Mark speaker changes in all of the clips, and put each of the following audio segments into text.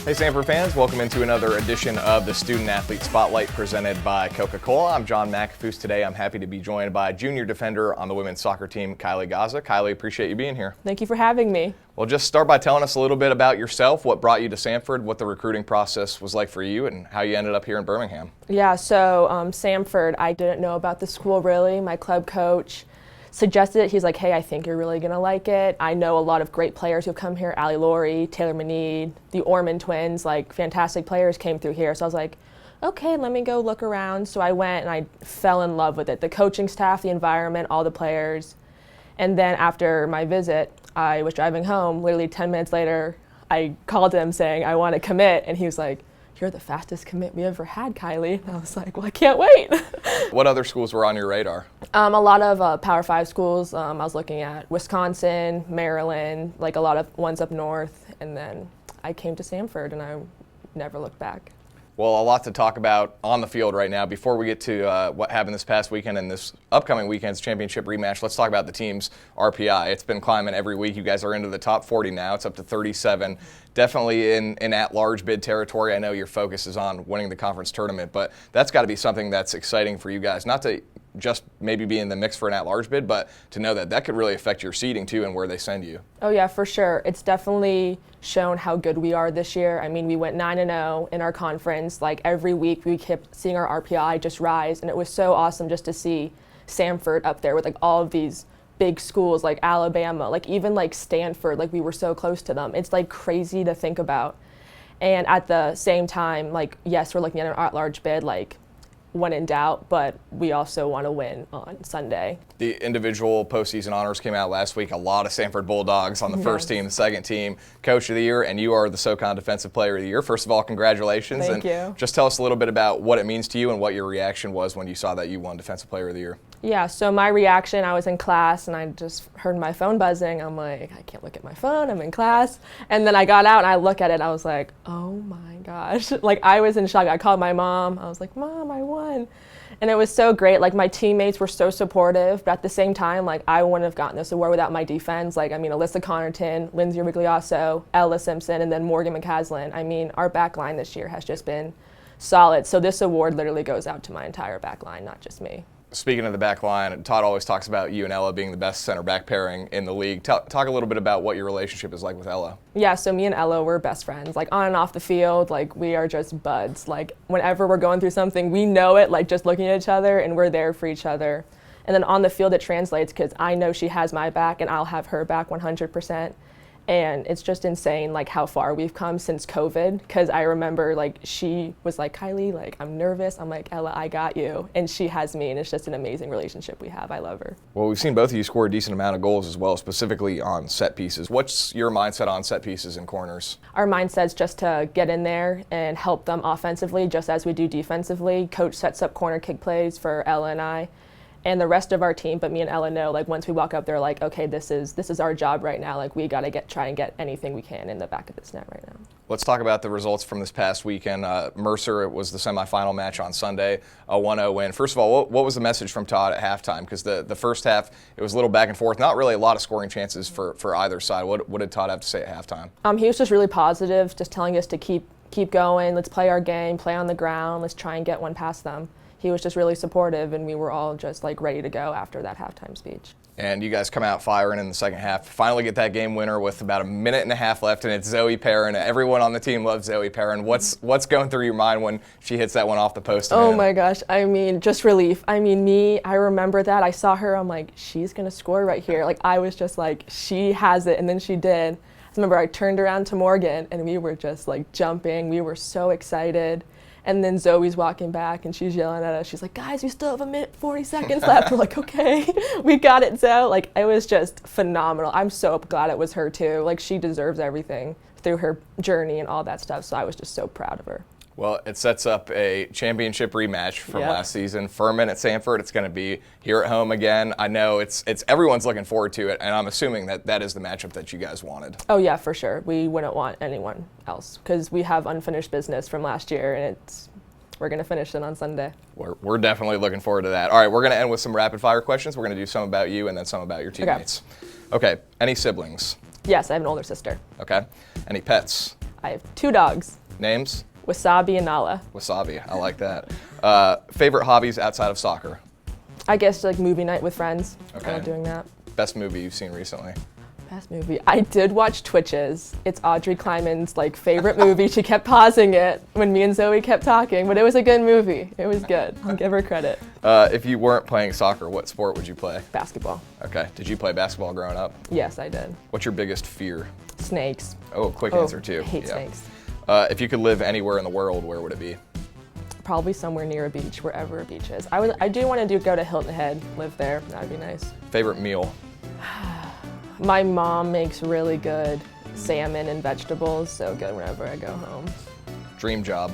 Speaker 1: Hey Samford fans, welcome into another edition of the Student Athlete Spotlight presented by Coca-Cola. I'm John McAfoose. Today I'm happy to be joined by junior defender on the women's soccer team, Kylie Gazza. Kylie, appreciate you being here.
Speaker 2: Thank you for having me.
Speaker 1: Well, just start by telling us a little bit about yourself, what brought you to Samford, what the recruiting process was like for you, and how you ended up here in Birmingham.
Speaker 2: Yeah, so Samford, I didn't know about the school really. My club coach suggested it. He's like, hey, I think you're really going to like it. I know a lot of great players who've come here. Allie Laurie, Taylor Meneed, the Orman twins, like fantastic players came through here. So I was like, okay, let me go look around. So I went and I fell in love with it. The coaching staff, the environment, all the players. And then after my visit, I was driving home. Literally 10 minutes later, I called him saying, I want to commit. And he was like, you're the fastest commit we ever had, Kylie. And I was like, well, I can't wait.
Speaker 1: What other schools were on your radar?
Speaker 2: A lot of Power 5 schools. I was looking at Wisconsin, Maryland, like a lot of ones up north. And then I came to Samford and I never looked back.
Speaker 1: Well, a lot to talk about on the field right now. Before we get to what happened this past weekend and this upcoming weekend's championship rematch, let's talk about the team's RPI. It's been climbing every week. You guys are into the top 40 now. It's up to 37. Definitely in at-large bid territory. I know your focus is on winning the conference tournament, but that's got to be something that's exciting for you guys. Not to just maybe be in the mix for an at-large bid, but to know that that could really affect your seeding too and where they send you.
Speaker 2: Oh yeah, for sure. It's definitely shown how good we are this year. I mean, we went 9-0 in our conference. Like every week we kept seeing our RPI just rise, and it was so awesome just to see Samford up there with like all of these big schools like Alabama, like even like Stanford, like we were so close to them. It's like crazy to think about. And at the same time, like yes, we're looking at an at-large bid, like when in doubt, but we also want to win on Sunday.
Speaker 1: The individual postseason honors came out last week. A lot of Samford Bulldogs on the first team, the second team, Coach of the Year, and you are the SoCon Defensive Player of the Year. First of all, congratulations.
Speaker 2: Thank you.
Speaker 1: Just tell us a little bit about what it means to you and what your reaction was when you saw that you won Defensive Player of the Year.
Speaker 2: Yeah, so my reaction, I was in class and I just heard my phone buzzing. I'm like, I can't look at my phone, I'm in class. And then I got out and I look at it and I was like, oh my gosh. Like I was in shock. I called my mom. I was like, Mom, I won. And it was so great. Like my teammates were so supportive, but at the same time, like I wouldn't have gotten this award without my defense. Like, I mean, Alyssa Connerton, Lindsay Rigliasso, Ella Simpson, and then Morgan McCaslin. I mean, our back line this year has just been solid. So this award literally goes out to my entire back line, not just me.
Speaker 1: Speaking of the back line, Todd always talks about you and Ella being the best center back pairing in the league. Talk a little bit about what your relationship is like with Ella.
Speaker 2: Yeah, so me and Ella, we're best friends. Like on and off the field, like we are just buds. Like whenever we're going through something, we know it, like just looking at each other and we're there for each other. And then on the field it translates because I know she has my back and I'll have her back 100%. And it's just insane like how far we've come since COVID, because I remember like she was like, Kylie, like I'm nervous. I'm like, Ella, I got you. And she has me, and it's just an amazing relationship we have. I love her. Well,
Speaker 1: we've seen both of you score a decent amount of goals as well, specifically on set pieces. What's your mindset on set pieces and corners?
Speaker 2: Our mindset's just to get in there and help them offensively just as we do defensively. Coach sets up corner kick plays for Ella and I. And the rest of our team, but me and Ella know, like once we walk up there, like, okay, this is our job right now. Like we got to try and get anything we can in the back of this net right now.
Speaker 1: Let's talk about the results from this past weekend. Mercer, it was the semifinal match on Sunday, a 1-0 win. First of all, what was the message from Todd at halftime? Because the first half, it was a little back and forth, not really a lot of scoring chances for either side. What did Todd have to say at halftime?
Speaker 2: He was just really positive, just telling us to keep going. Let's play our game, play on the ground. Let's try and get one past them. He was just really supportive, and we were all just like ready to go after that halftime speech.
Speaker 1: And you guys come out firing in the second half. Finally get that game winner with about a minute and a half left, and it's Zoe Perrin. Everyone on the team loves Zoe Perrin. What's going through your mind when she hits that one off the post?
Speaker 2: Oh my gosh, I mean, just relief. I mean, I remember that. I saw her, I'm like, she's gonna score right here. Like I was just like, she has it, and then she did. I remember I turned around to Morgan, and we were just like jumping. We were so excited. And then Zoe's walking back and she's yelling at us. She's like, guys, we still have a minute, 40 seconds left. We're like, okay, we got it, Zoe. Like, it was just phenomenal. I'm so glad it was her too. Like, she deserves everything through her journey and all that stuff. So I was just so proud of her.
Speaker 1: Well, it sets up a championship rematch from last season. Furman at Samford. It's going to be here at home again. I know it's everyone's looking forward to it, and I'm assuming that is the matchup that you guys wanted.
Speaker 2: Oh yeah, for sure. We wouldn't want anyone else because we have unfinished business from last year, and we're going to finish it on Sunday.
Speaker 1: We're definitely looking forward to that. All right, we're going to end with some rapid fire questions. We're going to do some about you and then some about your teammates. Okay. Any siblings?
Speaker 2: Yes, I have an older sister.
Speaker 1: Okay. Any pets?
Speaker 2: I have 2 dogs,
Speaker 1: Names?
Speaker 2: Wasabi and Nala.
Speaker 1: Wasabi. I like that. Favorite hobbies outside of soccer?
Speaker 2: I guess like movie night with friends.
Speaker 1: Okay.
Speaker 2: I love doing that.
Speaker 1: Best movie you've seen recently?
Speaker 2: Best movie. I did watch Twitches. It's Audrey Kleiman's like favorite movie. She kept pausing it when me and Zoe kept talking, but it was a good movie. It was good. I'll give her credit.
Speaker 1: If you weren't playing soccer, what sport would you play?
Speaker 2: Basketball.
Speaker 1: Okay. Did you play basketball growing up?
Speaker 2: Yes, I did.
Speaker 1: What's your biggest fear?
Speaker 2: Snakes.
Speaker 1: Oh, quick answer too.
Speaker 2: Hate snakes.
Speaker 1: If you could live anywhere in the world, where would it be?
Speaker 2: Probably somewhere near a beach, wherever a beach is. I do want to go to Hilton Head, live there. That would be nice.
Speaker 1: Favorite meal?
Speaker 2: My mom makes really good salmon and vegetables, so good whenever I go home.
Speaker 1: Dream job?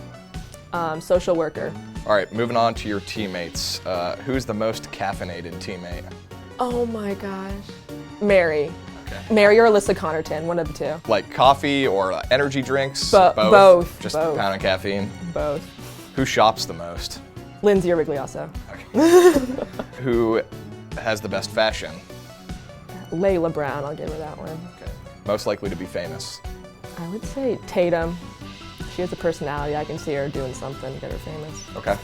Speaker 2: Social worker.
Speaker 1: All right, moving on to your teammates. Who's the most caffeinated teammate?
Speaker 2: Oh my gosh. Mary.
Speaker 1: Okay.
Speaker 2: Mary or Alyssa Connerton, one of the two.
Speaker 1: Like coffee or energy drinks?
Speaker 2: Both.
Speaker 1: Just
Speaker 2: Both.
Speaker 1: a pound of caffeine?
Speaker 2: Both.
Speaker 1: Who shops the most?
Speaker 2: Lindsay or Riglioso.
Speaker 1: Okay. Who has the best fashion?
Speaker 2: Layla Brown, I'll give her that one.
Speaker 1: Okay. Most likely to be famous?
Speaker 2: I would say Tatum. She has a personality. I can see her doing something to get her famous.
Speaker 1: Okay.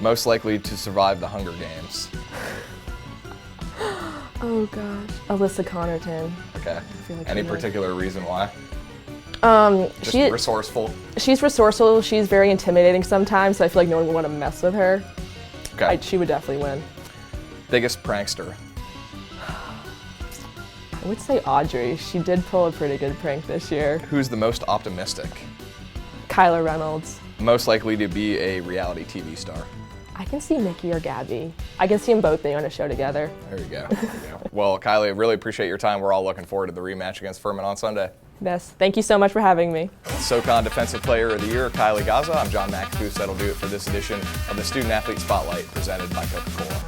Speaker 1: Most likely to survive the Hunger Games?
Speaker 2: Oh gosh. Alyssa Connerton.
Speaker 1: Okay.
Speaker 2: feel like
Speaker 1: Any
Speaker 2: she knows.
Speaker 1: particular reason why? Just
Speaker 2: She,
Speaker 1: resourceful?
Speaker 2: she's resourceful. She's very intimidating sometimes, so I feel like no one would want to mess with her.
Speaker 1: Okay.
Speaker 2: She would definitely win.
Speaker 1: Biggest prankster?
Speaker 2: I would say Audrey. She did pull a pretty good prank this year.
Speaker 1: Who's the most optimistic?
Speaker 2: Kyla Reynolds.
Speaker 1: Most likely to be a reality TV star?
Speaker 2: I can see Nikki or Gabby. I can see them both being on a show together.
Speaker 1: There you go. There you go. Well, Kylie, I really appreciate your time. We're all looking forward to the rematch against Furman on Sunday.
Speaker 2: Best. Thank you so much for having me.
Speaker 1: SoCon Defensive Player of the Year, Kylie Gazza. I'm John McAfee. That'll do it for this edition of the Student Athlete Spotlight presented by Coca-Cola.